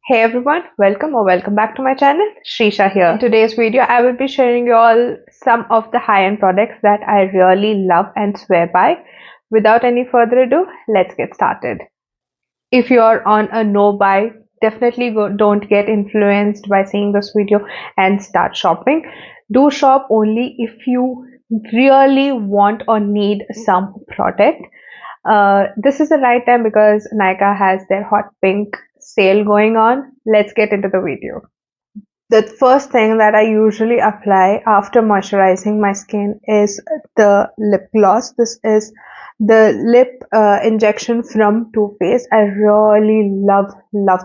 Hey everyone, welcome back to my channel. Shreesha here. In today's video, I will be sharing you all some of the high-end products that I really love and swear by. Without any further ado, let's get started. If you're on a no buy, definitely don't get influenced by seeing this video and start shopping. Do shop only if you really want or need some product. This is the right time because Nykaa has their hot pink sale going on. Let's get into the video. The first thing that I usually apply after moisturizing my skin is the lip gloss. This is the lip injection from Too Faced. I really love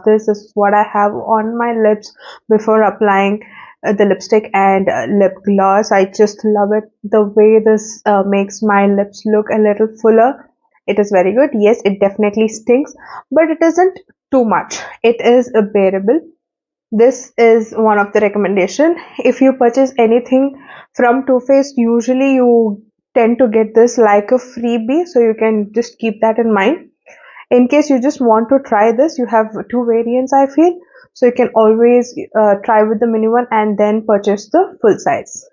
this. This is what I have on my lips before applying the lipstick and lip gloss. I just love it. The way this makes my lips look a little fuller. It is very good. Yes, it definitely stinks, but it isn't too much. It is bearable. This is one of the recommendation. If you purchase anything from Too Faced, usually you tend to get this like a freebie, so you can just keep that in mind. In case you just want to try this, you have two variants, I feel, so you can always try with the mini one and then purchase the full size.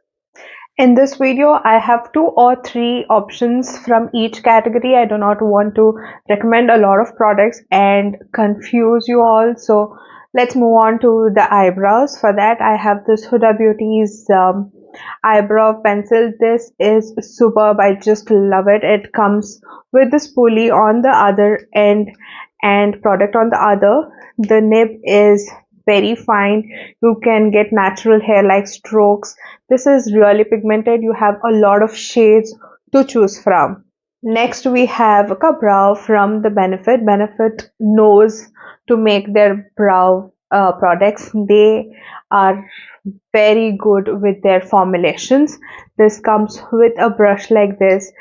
In this video, I have 2 or 3 options from each category. I do not want to recommend a lot of products and confuse you all. So let's move on to the eyebrows. For that, I have this Huda Beauty's eyebrow pencil. This is superb. I just love it. It comes with this pulley on the other end and product on the other. The nib is very fine. You can get natural hair like strokes. This is really pigmented. You have a lot of shades to choose from. Next we have a brow from the Benefit knows to make their brow products. They are very good with their formulations. This comes with a brush like this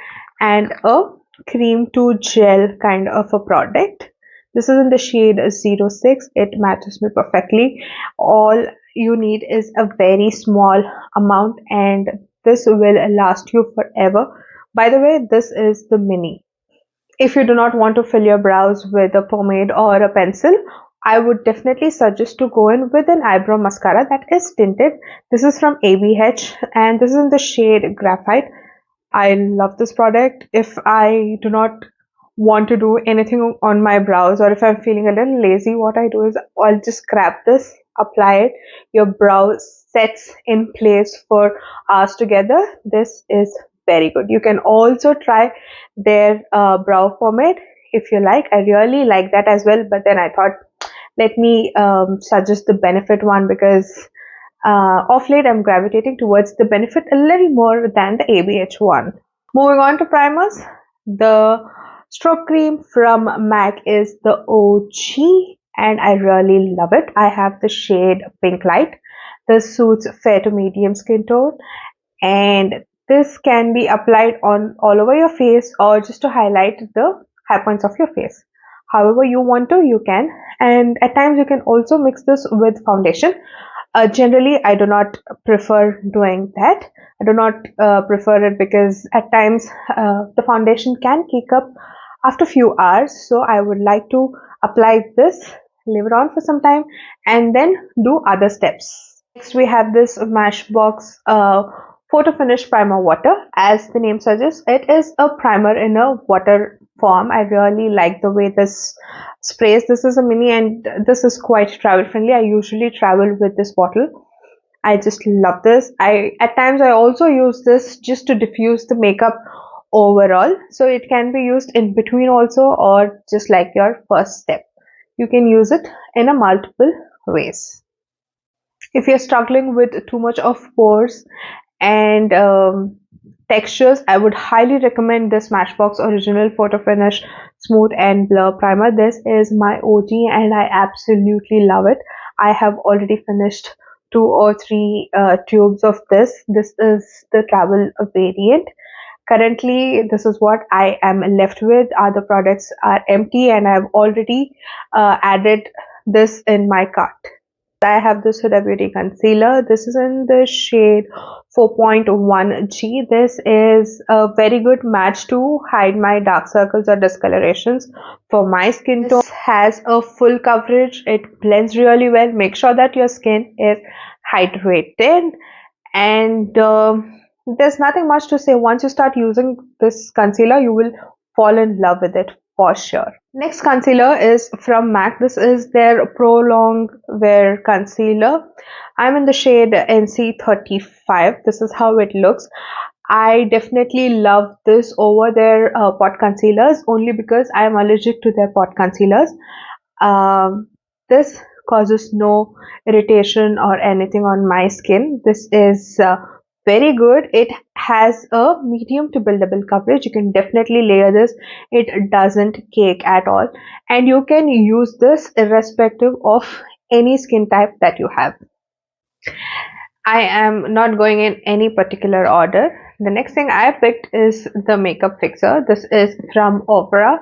and a cream to gel kind of a product. This is in the shade 06. It matches me perfectly. All you need is a very small amount and this will last you forever. By the way, this is the mini. If you do not want to fill your brows with a pomade or a pencil, I would definitely suggest to go in with an eyebrow mascara that is tinted. This is from ABH and this is in the shade Graphite. I love this product. If I do not want to do anything on my brows or if I'm feeling a little lazy, what I do is I'll just grab this, apply it. Your brow sets in place for hours together. This is very good. You can also try their brow pomade if you like. I really like that as well, but then I thought let me suggest the Benefit one because of late I'm gravitating towards the Benefit a little more than the ABH one. Moving on to primers, the stroke cream from MAC is the OG and I really love it. I have the shade Pink Light. This suits fair to medium skin tone and this can be applied on all over your face or just to highlight the high points of your face. However you want to, you can, and at times you can also mix this with foundation. Generally, I do not prefer doing that. I do not prefer it because at times the foundation can kick up after few hours. So I would like to apply this, leave it on for some time, and then do other steps. Next, we have this Smashbox Photo Finish Primer Water. As the name suggests, it is a primer in a water form. I really like the way this sprays. This is a mini and this is quite travel friendly. I usually travel with this bottle. I just love this. At times I also use this just to diffuse the makeup overall. So it can be used in between also or just like your first step. You can use it in a multiple ways. If you're struggling with too much of pores and textures, I would highly recommend the Smashbox Original Photo Finish Smooth and Blur Primer. This is my OG and I absolutely love it. I have already finished 2 or 3 tubes of this. This is the travel variant. Currently, this is what I am left with. Other products are empty and I've already added this in my cart. I have this Huda Beauty concealer. This is in the shade 4.1G. This is a very good match to hide my dark circles or discolorations for my skin tone. This has a full coverage. It blends really well. Make sure that your skin is hydrated, and there's nothing much to say. Once you start using this concealer, you will fall in love with it for sure. Next concealer is from MAC. This is their Pro Long Wear concealer. I'm in the shade NC35. This is how it looks. I definitely love this over their pot concealers, only because I am allergic to their pot concealers. This causes no irritation or anything on my skin. This is very good. It has a medium to buildable coverage. You can definitely layer this. It doesn't cake at all, and you can use this irrespective of any skin type that you have. I am not going in any particular order. The next thing I picked is the makeup fixer. This is from Opera.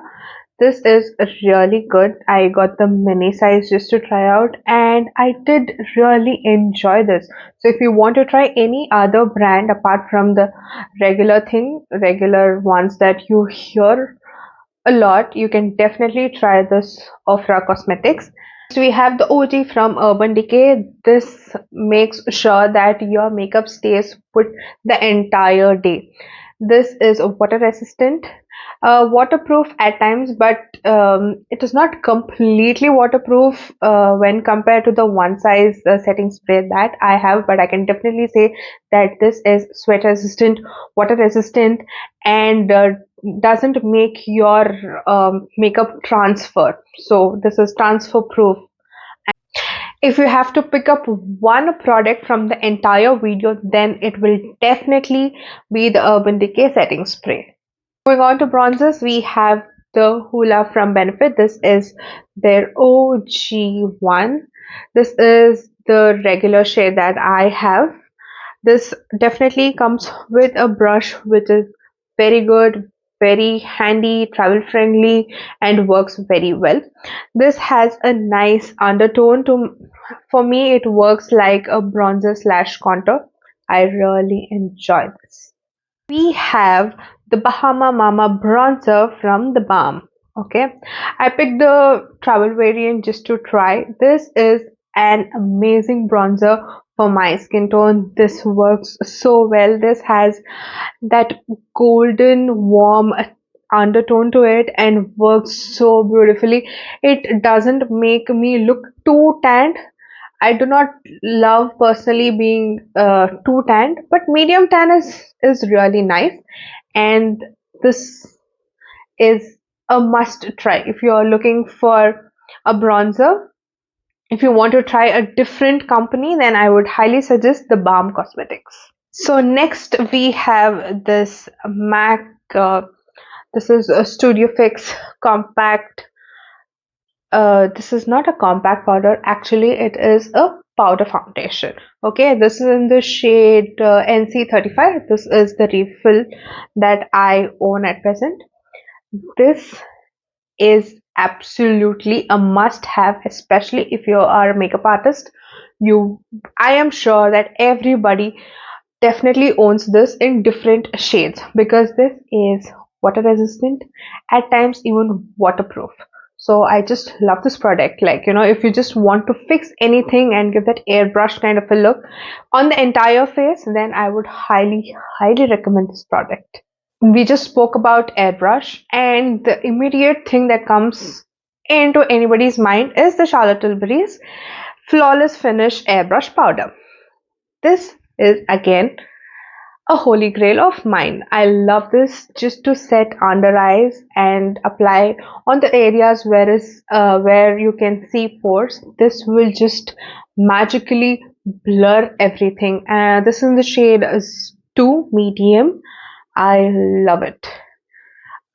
This is really good. I got the mini size just to try out, and I did really enjoy this. So if you want to try any other brand apart from the regular ones that you hear a lot, you can definitely try this Ofra Cosmetics. So we have the OG from Urban Decay. This makes sure that your makeup stays put the entire day. This is water resistant, waterproof at times, but it is not completely waterproof when compared to the one size setting spray that I have. But I can definitely say that this is sweat resistant, water resistant, and doesn't make your makeup transfer. So this is transfer proof. If you have to pick up one product from the entire video, then it will definitely be the Urban Decay setting spray. Moving on to bronzers, we have the Hoola from Benefit. This is their OG one. This is the regular shade that I have. This definitely comes with a brush which is very good, very handy, travel friendly, and works very well. This has a nice undertone. For me, it works like a bronzer slash contour. I really enjoy this. We have the Bahama Mama bronzer from the Balm. Okay, I picked the travel variant just to try. This is an amazing bronzer for my skin tone. This works so well. This has that golden warm undertone to it and works so beautifully. It doesn't make me look too tanned. I do not love personally being too tanned, but medium tan is really nice, and this is a must try if you are looking for a bronzer. If you want to try a different company, then I would highly suggest the Balm Cosmetics. So next we have this MAC. This is a Studio Fix compact. This is not a compact powder. Actually, it is a powder foundation. Okay, this is in the shade NC35. This is the refill that I own at present. This is absolutely a must have, especially if you are a makeup artist. I am sure that everybody definitely owns this in different shades, because this is water resistant, at times even waterproof. So I just love this product. Like, if you just want to fix anything and give that airbrush kind of a look on the entire face, then I would highly recommend this product. We just spoke about airbrush, and the immediate thing that comes into anybody's mind is the Charlotte Tilbury's Flawless Finish Airbrush Powder. This is again a holy grail of mine. I love this just to set under eyes and apply on the areas where you can see pores. This will just magically blur everything. This is in the shade 2 medium. I love it.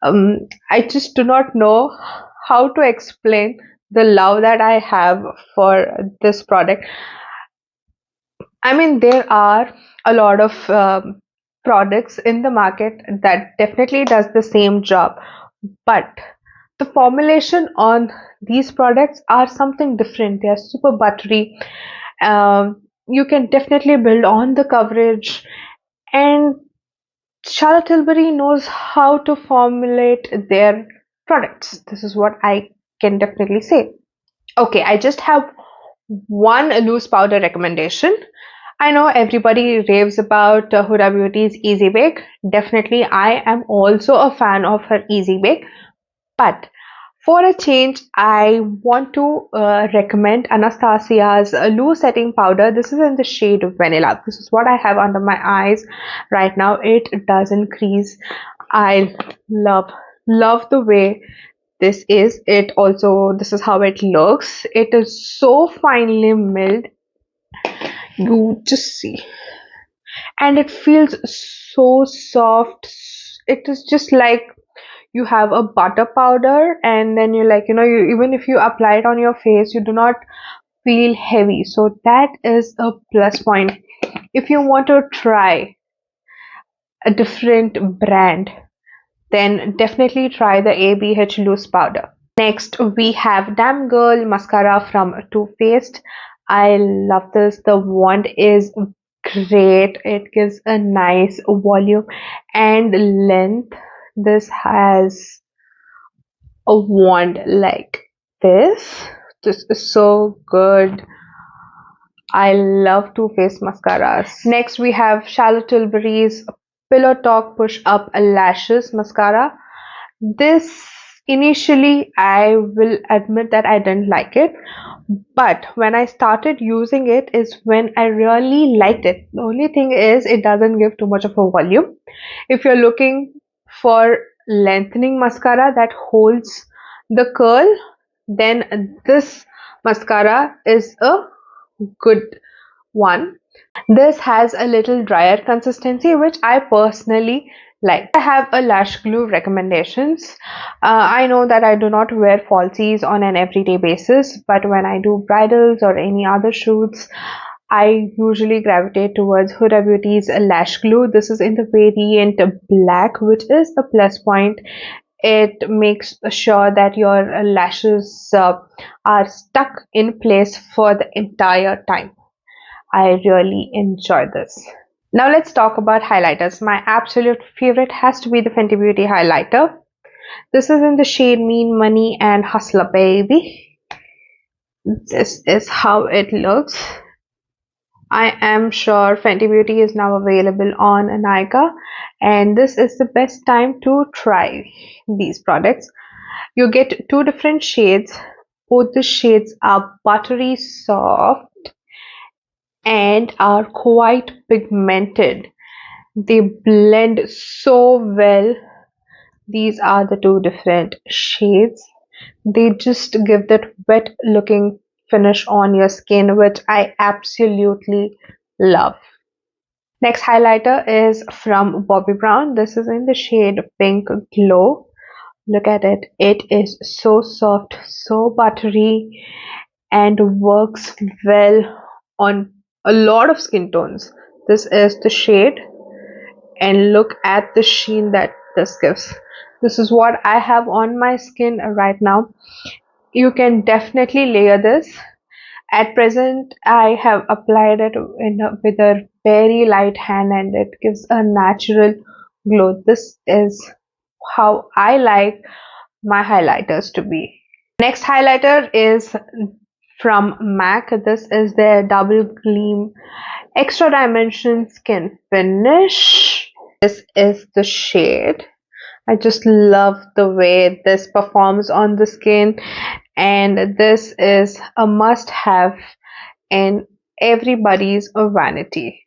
I just do not know how to explain the love that I have for this product. I mean, there are a lot of products in the market that definitely does the same job, but the formulation on these products are something different. They are super buttery. You can definitely build on the coverage, and Charlotte Tilbury knows how to formulate their products. This is what I can definitely say. Okay, I just have one loose powder recommendation. I know everybody raves about Huda Beauty's Easy Bake. Definitely, I am also a fan of her Easy Bake. But for a change, I want to recommend Anastasia's loose setting powder. This is in the shade Vanilla. This is what I have under my eyes right now. It doesn't crease. I love the way this is. It also, this is how it looks. It is so finely milled. You just see, and it feels so soft. It is just like you have a butter powder, and then you like, even if you apply it on your face, you do not feel heavy. So that is a plus point. If you want to try a different brand, then definitely try the ABH loose powder. Next, we have Damn Girl mascara from Too Faced. I love this. The wand is great. It gives a nice volume and length. This has a wand like this. This is so good. I love Too Faced mascaras. Next, we have Charlotte Tilbury's Pillow Talk Push Up Lashes mascara. This, initially, I will admit that I didn't like it, but when I started using it is when I really liked it. The only thing is it doesn't give too much of a volume. If you're looking for lengthening mascara that holds the curl, then this mascara is a good one. This has a little drier consistency, which I personally like. I have a lash glue recommendations. I know that I do not wear falsies on an everyday basis, but when I do bridals or any other shoots, I usually gravitate towards Huda Beauty's lash glue. This is in the variant black, which is a plus point. It makes sure that your lashes are stuck in place for the entire time. I really enjoy this. Now let's talk about highlighters. My absolute favorite has to be the Fenty Beauty highlighter. This is in the shade Mean Money and Hustler Baby. This is how it looks. I am sure Fenty Beauty is now available on Nykaa, and this is the best time to try these products. You get two different shades. Both the shades are buttery soft and are quite pigmented. They blend so well. These are the two different shades. They just give that wet looking finish on your skin, which I absolutely love. Next highlighter is from Bobbi Brown. This is in the shade Pink Glow. Look at it. It is so soft, so buttery, and works well on a lot of skin tones. This is the shade, and look at the sheen that this gives. This is what I have on my skin right now. You can definitely layer this. At present, I have applied it with a very light hand, and it gives a natural glow. This is how I like my highlighters to be. Next highlighter is from MAC. This is their Double Gleam Extra Dimension Skin Finish. This is the shade. I just love the way this performs on the skin, and this is a must have in everybody's vanity.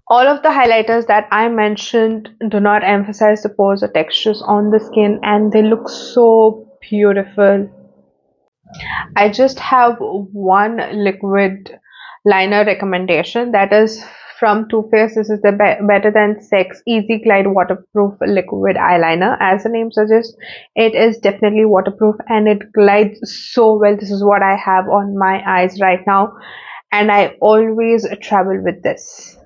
All of the highlighters that I mentioned do not emphasize the pores or textures on the skin, and they look so beautiful. I just have one liquid liner recommendation, that is from Too Faced. This is the Better Than Sex Easy Glide Waterproof Liquid Eyeliner. As the name suggests, it is definitely waterproof and it glides so well. This is what I have on my eyes right now, and I always travel with this.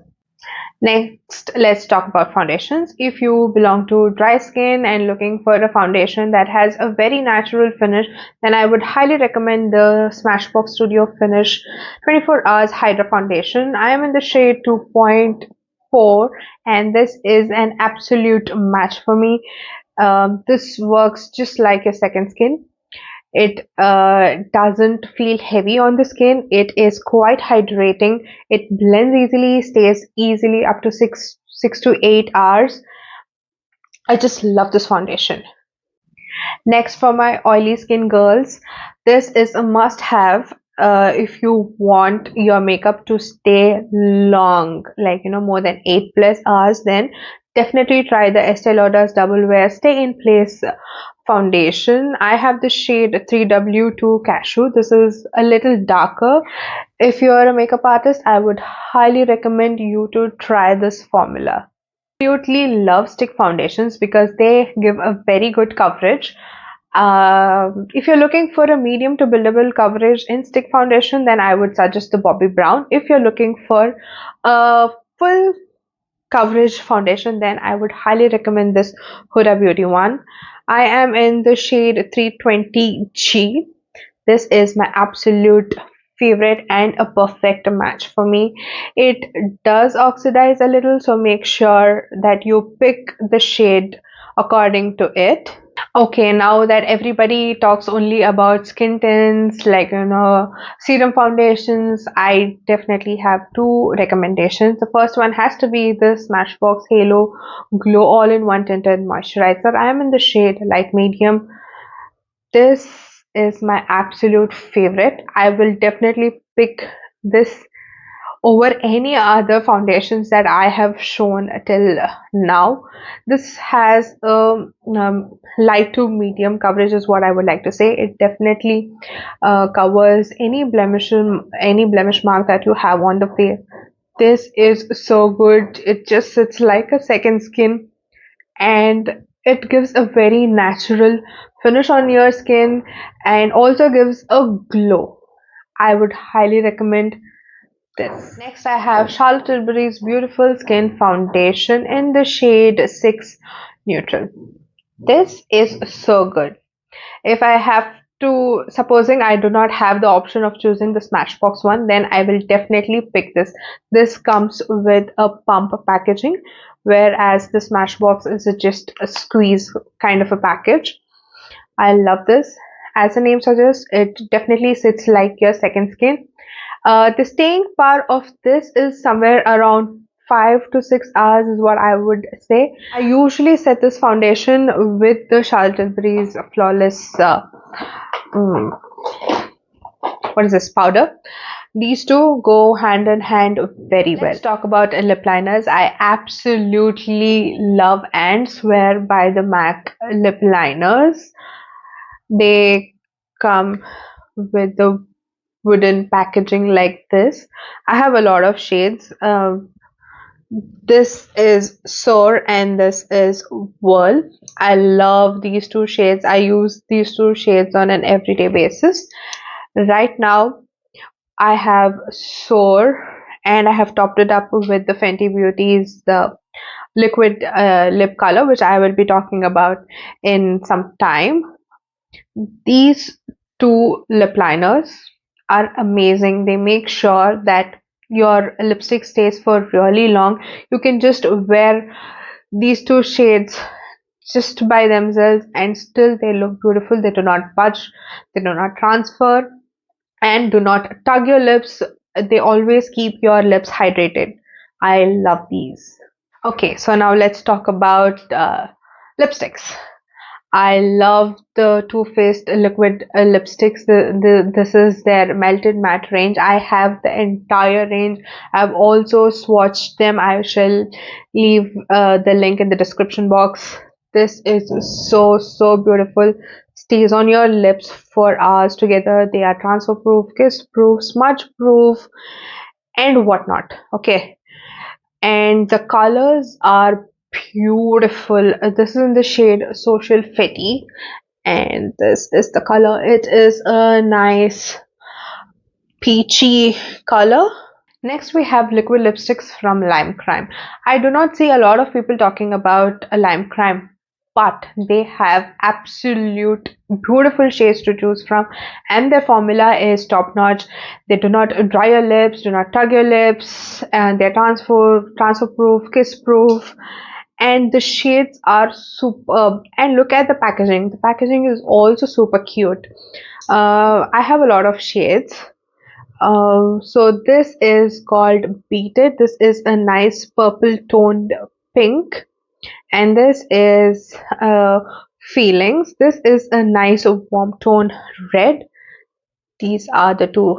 Next, let's talk about foundations. If you belong to dry skin and looking for a foundation that has a very natural finish, then I would highly recommend the Smashbox Studio Finish 24 Hours Hydra Foundation. I am in the shade 2.4 and this is an absolute match for me. This works just like a second skin. It doesn't feel heavy on the skin. It is quite hydrating. It blends easily, stays easily up to 6 to 8 hours. I just love this foundation. Next, for my oily skin girls, this is a must have if you want your makeup to stay long, like more than 8+ hours, then definitely try the Estee Lauder's Double Wear Stay in Place foundation. I have the shade 3W2 Cashew. This is a little darker. If you're a makeup artist, I would highly recommend you to try this formula. Absolutely love stick foundations because they give a very good coverage. If you're looking for a medium to buildable coverage in stick foundation, then I would suggest the Bobbi Brown. If you're looking for a full coverage foundation, then I would highly recommend this Huda Beauty one. I am in the shade 320G. This is my absolute favorite and a perfect match for me. It does oxidize a little, so make sure that you pick the shade according to it. Okay, now that everybody talks only about skin tints, like serum foundations, I definitely have two recommendations. The first one has to be the Smashbox Halo Glow All-in-One Tinted Moisturizer. I am in the shade light medium. This is my absolute favorite. I will definitely pick this over any other foundations that I have shown till now. This has light to medium coverage is what I would like to say. It definitely covers any blemish mark that you have on the face. This is so good. It just sits like a second skin and it gives a very natural finish on your skin and also gives a glow. I would highly recommend this. Next, I have Charlotte Tilbury's Beautiful Skin Foundation in the shade 6 Neutral. This is so good. If I have to, supposing I do not have the option of choosing the Smashbox one, then I will definitely pick this. This comes with a pump packaging, whereas the Smashbox is just a squeeze kind of a package. I love this. As the name suggests, it definitely sits like your second skin. The staying power of this is somewhere around 5 to 6 hours is what I would say. I usually set this foundation with the Charlotte Tilbury's Flawless what is this powder. These two go hand in hand very well. Let's talk about lip liners. I absolutely love and swear by the MAC lip liners. They come with the wooden packaging like this. I have a lot of shades. This is Soar and this is Whirl. I love these two shades. I use these two shades on an everyday basis. Right now I have Soar and I have topped it up with the Fenty Beauty's the liquid lip color, which I will be talking about in some time. These two lip liners are amazing. They make sure that your lipstick stays for really long. You can just wear these two shades just by themselves and still they look beautiful. They do not budge, they do not transfer, and do not tug your lips. They always keep your lips hydrated. I love these. Okay, so now let's talk about lipsticks. I love the Too Faced liquid lipsticks. This is their melted matte range. I have the entire range. I've also swatched them. I shall leave the link in the description box. This is so beautiful. Stays on your lips for hours together. They are transfer proof, kiss proof, smudge proof, and whatnot. Okay, and the colors are beautiful. This is in the shade Social Fetty and this is the color. It is a nice peachy color. Next, we have liquid lipsticks from Lime Crime. I do not see a lot of people talking about a Lime Crime, but they have absolute beautiful shades to choose from, and their formula is top notch. They do not dry your lips, do not tug your lips, and they're transfer proof, kiss proof, and the shades are superb. And look at the packaging. The packaging is also super cute. I have a lot of shades. So this is called Beat It. This is a nice purple toned pink, and this is Feelings. This is a nice warm tone red. These are the two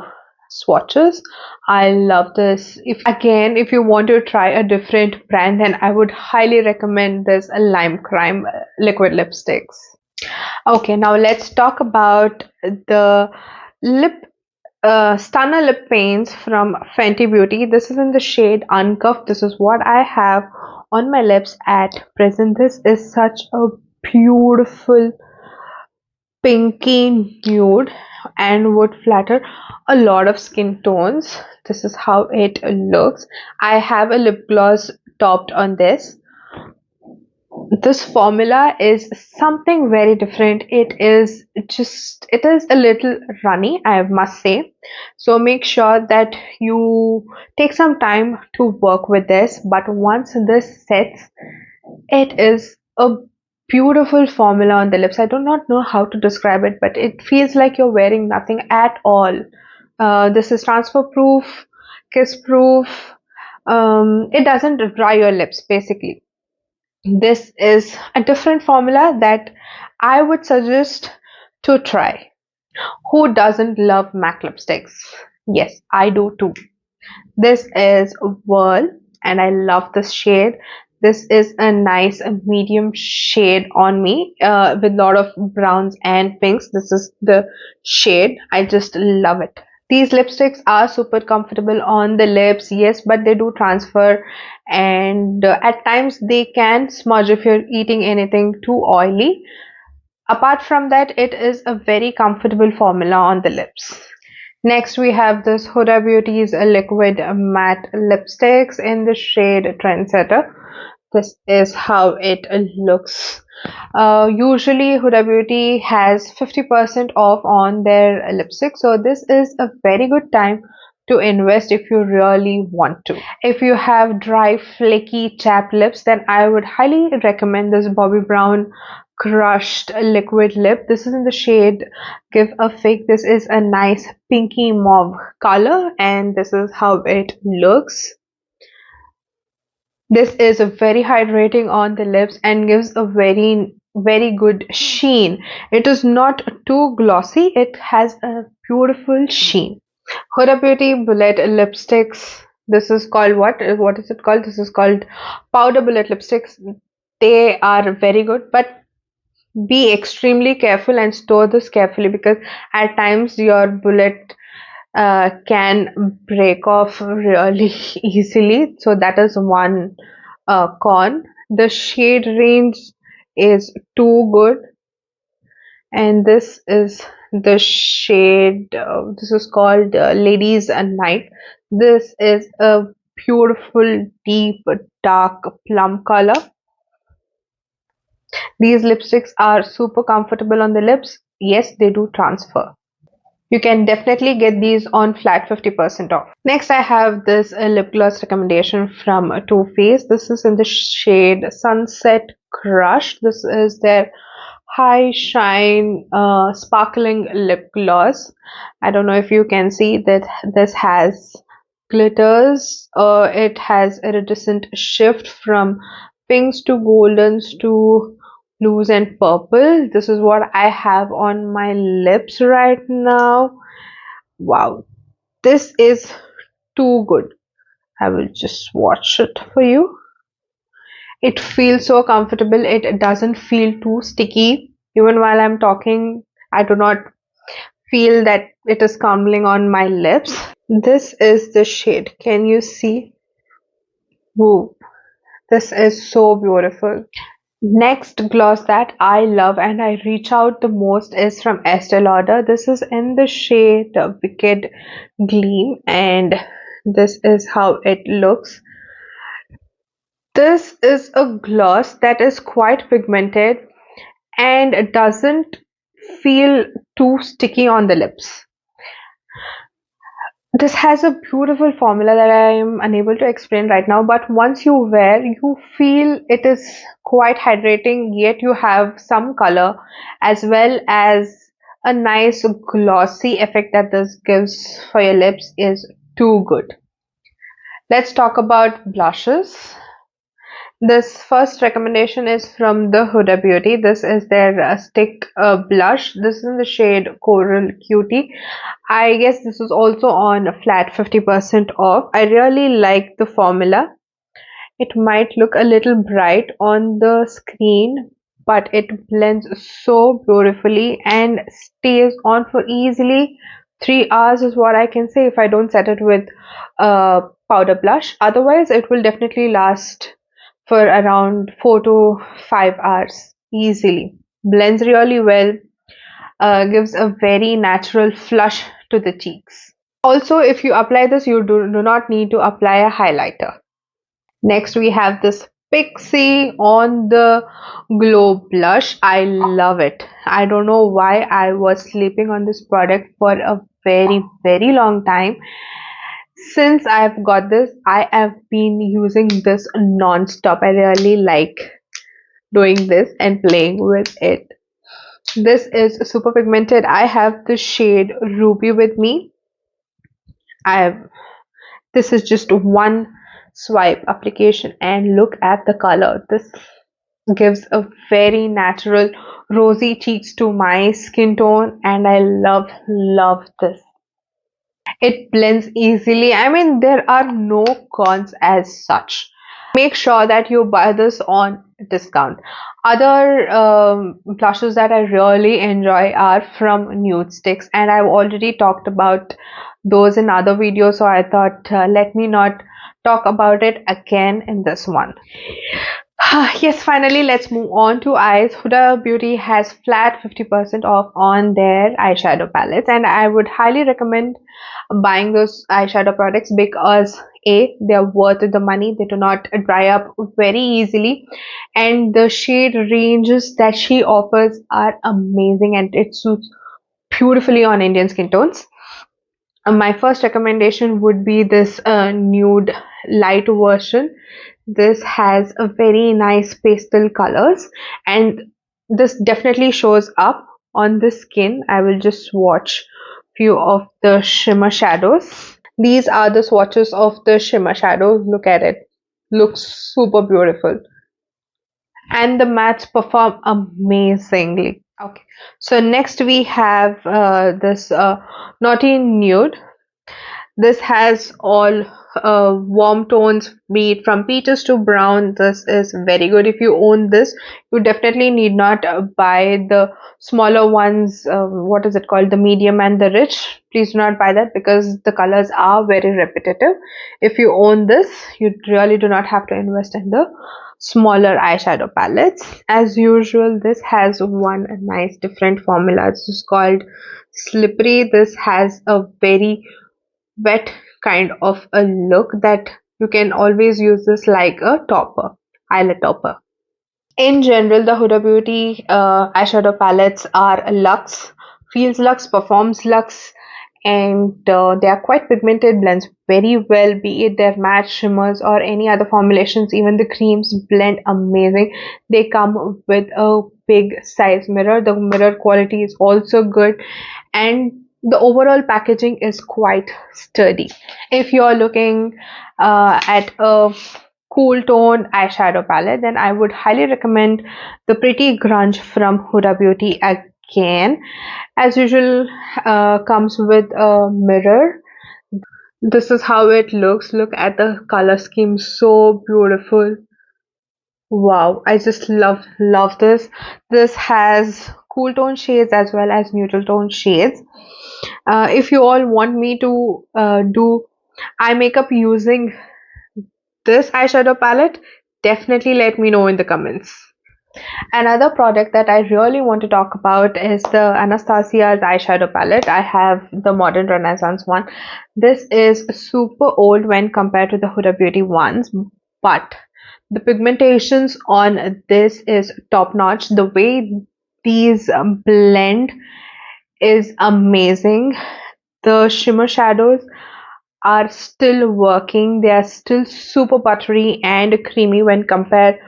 swatches. I love this. If you want to try a different brand, then I would highly recommend this Lime Crime liquid lipsticks. Okay, now let's talk about the lip stunner lip paints from Fenty Beauty. This is in the shade Uncuffed. This is what I have on my lips at present. This is such a beautiful pinky nude and would flatter a lot of skin tones. This is how it looks. I have a lip gloss topped on this. This formula is something very different. It is a little runny, I must say. So make sure that you take some time to work with this. But once this sets, it is a beautiful formula on the lips. I do not know how to describe it, but it feels like you're wearing nothing at all. This is transfer proof, kiss proof. It doesn't dry your lips basically. This is a different formula that I would suggest to try. Who doesn't love MAC lipsticks? Yes, I do too. This is Whirl, and I love this shade. This is a nice medium shade on me with a lot of browns and pinks. This is the shade. I just love it. These lipsticks are super comfortable on the lips, yes, but they do transfer, and at times they can smudge if you're eating anything too oily. Apart from that, it is a very comfortable formula on the lips. Next, we have this Huda Beauty's liquid matte lipsticks in the shade Trendsetter. This is how it looks. Usually Huda Beauty has 50% off on their lipstick, so this is a very good time to invest if you really want to. If you have dry, flaky, chapped lips, then I would highly recommend this Bobbi Brown crushed liquid lip. This is in the shade Give a Fig. This is a nice pinky mauve color, and this is how it looks. This is a very hydrating on the lips and gives a very good sheen. It is not too glossy. It has a beautiful sheen. Huda Beauty Bullet lipsticks. This is called what? What is it called? This is called powder bullet lipsticks. They are very good, but be extremely careful and store this carefully, because at times your bullet can break off really easily. So that is one con. The shade range is too good, and this is the shade. This is called Ladies and Night. This is a beautiful deep dark plum color. These lipsticks are super comfortable on the lips. Yes, they do transfer. You can definitely get these on flat 50% off. Next, I have this lip gloss recommendation from Too Faced. This is in the shade Sunset Crush. This is their high shine sparkling lip gloss. I don't know if you can see that this has glitters. It has a iridescent shift from pinks to goldens to blues and purple. This is what I have on my lips right now. Wow, this is too good. I will just swatch it for you. It feels so comfortable. It doesn't feel too sticky. Even while I'm talking, I do not feel that it is crumbling on my lips. This is the shade. Can you see? Whoa, this is so beautiful. Next gloss that I love and I reach out the most is from Estee Lauder. This is in the shade Wicked Gleam, and This is how it looks. This is a gloss that is quite pigmented and doesn't feel too sticky on the lips. This has a beautiful formula that I am unable to explain right now, but once you wear, you feel it is quite hydrating, yet you have some color as well as a nice glossy effect that this gives for your lips is too good. Let's talk about blushes. This first recommendation is from the Huda Beauty. This is their stick blush. This is in the shade Coral Cutie. I guess this is also on a flat 50% off. I really like the formula. It might look a little bright on the screen, but it blends so beautifully and stays on for easily 3 hours is what I can say if I don't set it with powder blush. Otherwise, it will definitely last for around 4 to 5 hours easily. Blends really well, gives a very natural flush to the cheeks. Also, if you apply this, you do not need to apply a highlighter. Next, we have this Pixie on the Glow blush. I love it. I don't know why I was sleeping on this product for a very long time. Since I've got this, I have been using this non-stop. I really like doing this and playing with it. This is super pigmented. I have the shade Ruby with me. I have This is just one swipe application and look at the color. This gives a very natural rosy cheeks to my skin tone and I love this. It blends easily. I mean, there are no cons as such. Make sure that you buy this on discount. Other blushes that I really enjoy are from Nude Sticks, and I've already talked about those in other videos, so I thought let me not talk about it again in this one. Yes, finally, let's move on to eyes. Huda Beauty has flat 50% off on their eyeshadow palettes, and I would highly recommend buying those eyeshadow products because A, they're worth the money, they do not dry up very easily, and the shade ranges that she offers are amazing and it suits beautifully on Indian skin tones. My first recommendation would be this nude light version. This has a very nice pastel colors and this definitely shows up on the skin. I will just swatch few of the shimmer shadows. These are the swatches of the shimmer shadows. Look at it. Looks super beautiful. And the mattes perform amazingly. Okay. So next we have this Naughty Nude. This has all warm tones, be it from peaches to brown. This is very good. If you own this, you definitely need not buy the smaller ones. What is it called? The medium and the rich. Please do not buy that because the colors are very repetitive. If you own this, you really do not have to invest in the smaller eyeshadow palettes. As usual, this has one nice different formula. It's called Slippery. This has a very wet kind of a look that you can always use this like a topper, eyelid topper. In general, the Huda Beauty eyeshadow palettes are luxe, feels luxe, performs luxe, and they are quite pigmented, blends very well, be it their matte shimmers or any other formulations. Even the creams blend amazing. They come with a big size mirror. The mirror quality is also good, and the overall packaging is quite sturdy. If you're looking at a cool tone eyeshadow palette, then I would highly recommend the Pretty Grunge from Huda Beauty again. As usual, comes with a mirror. This is how it looks. Look at the color scheme, so beautiful. Wow, I just love this. This has cool tone shades as well as neutral tone shades. If you all want me to do eye makeup using this eyeshadow palette, definitely let me know in the comments. Another product that I really want to talk about is the Anastasia's eyeshadow palette. I have the Modern Renaissance one. This is super old when compared to the Huda Beauty ones, but the pigmentations on this is top notch. The way these blend is amazing. The shimmer shadows are still working. They are still super buttery and creamy when compared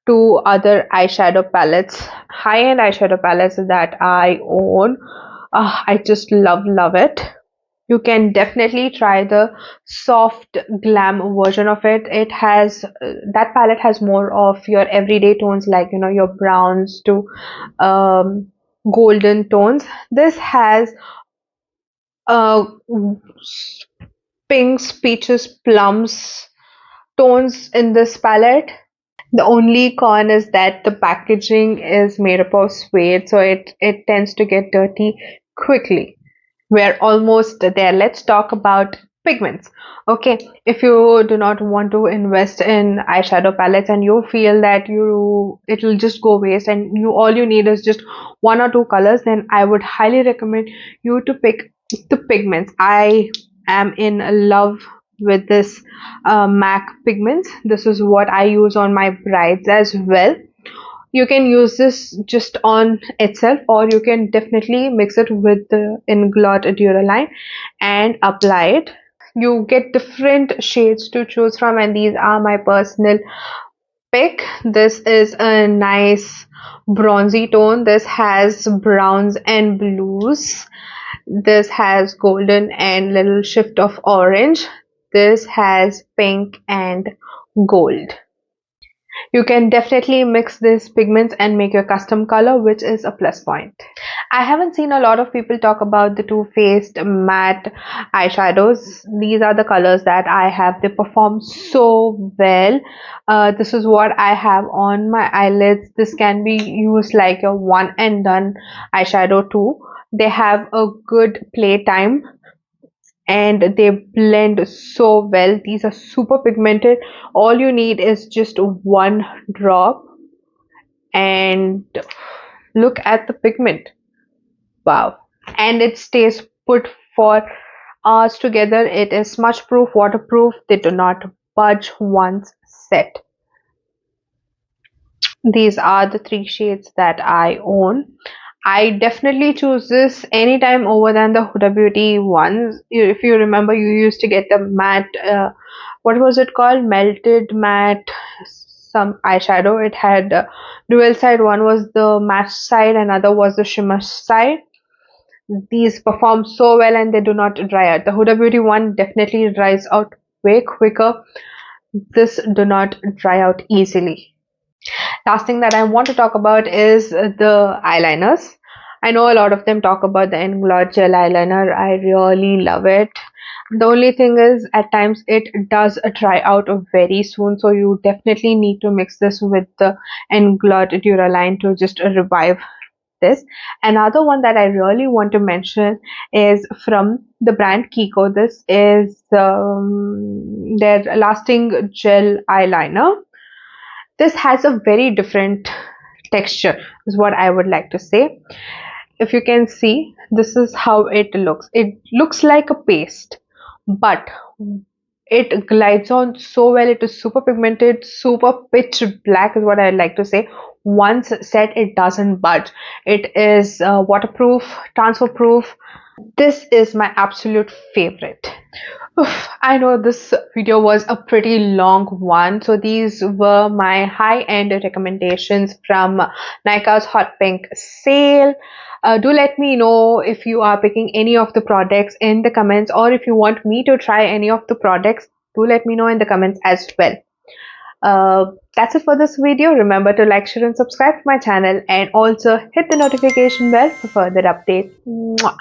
to other eyeshadow palettes, high-end eyeshadow palettes that I own. I just love it. You can definitely try the soft glam version of it. It has that palette has more of your everyday tones, like your browns to um, golden tones. This has uh, pinks, peaches, plums tones in this palette. The only con is that the packaging is made up of suede, so it tends to get dirty quickly. We're almost there. Let's talk about pigments. Okay, if you do not want to invest in eyeshadow palettes and you feel that it'll just go waste and all you need is just one or two colors, then I would highly recommend you to pick the pigments. I am in love with this MAC pigments. This is what I use on my brides as well. You can use this just on itself, or you can definitely mix it with the Inglot Duraline and apply it. You get different shades to choose from, and these are my personal pick. This is a nice bronzy tone. This has browns and blues. This has golden and little shift of orange. This has pink and gold. You can definitely mix these pigments and make your custom color, which is a plus point. I haven't seen a lot of people talk about the Too Faced matte eyeshadows. These are the colors that I have. They perform so well. This is what I have on my eyelids. This can be used like a one and done eyeshadow too. They have a good play time and they blend so well. These are super pigmented. All you need is just one drop and look at the pigment. Wow. And it stays put for hours together. It is smudge proof, waterproof. They do not budge once set. These are the three shades that I own. I definitely choose this anytime over than the Huda Beauty ones. If you remember, you used to get the matte, what was it called? Melted matte, some eyeshadow. It had dual side. One was the matte side, another was the shimmer side. These perform so well and they do not dry out. The Huda Beauty one definitely dries out way quicker. This do not dry out easily. Last thing that I want to talk about is the eyeliners. I know a lot of them talk about the Inglot gel eyeliner. I really love it. The only thing is at times it does dry out very soon, so you definitely need to mix this with the Inglot Duraline to just revive this. Another one that I really want to mention is from the brand Kiko. This is their lasting gel eyeliner. This has a very different texture, is what I would like to say. If you can see, this is how it looks. It looks like a paste, but it glides on so well. It is super pigmented, super pitch black is what I like to say. Once set, it doesn't budge. It is waterproof, transfer proof. This is my absolute favorite. Oof, I know this video was a pretty long one, so these were my high-end recommendations from Nykaa's Hot Pink sale. Do let me know if you are picking any of the products in the comments, or if you want me to try any of the products, do let me know in the comments as well. That's it for this video. Remember to like, share and subscribe to my channel, and also hit the notification bell for further updates. Mwah.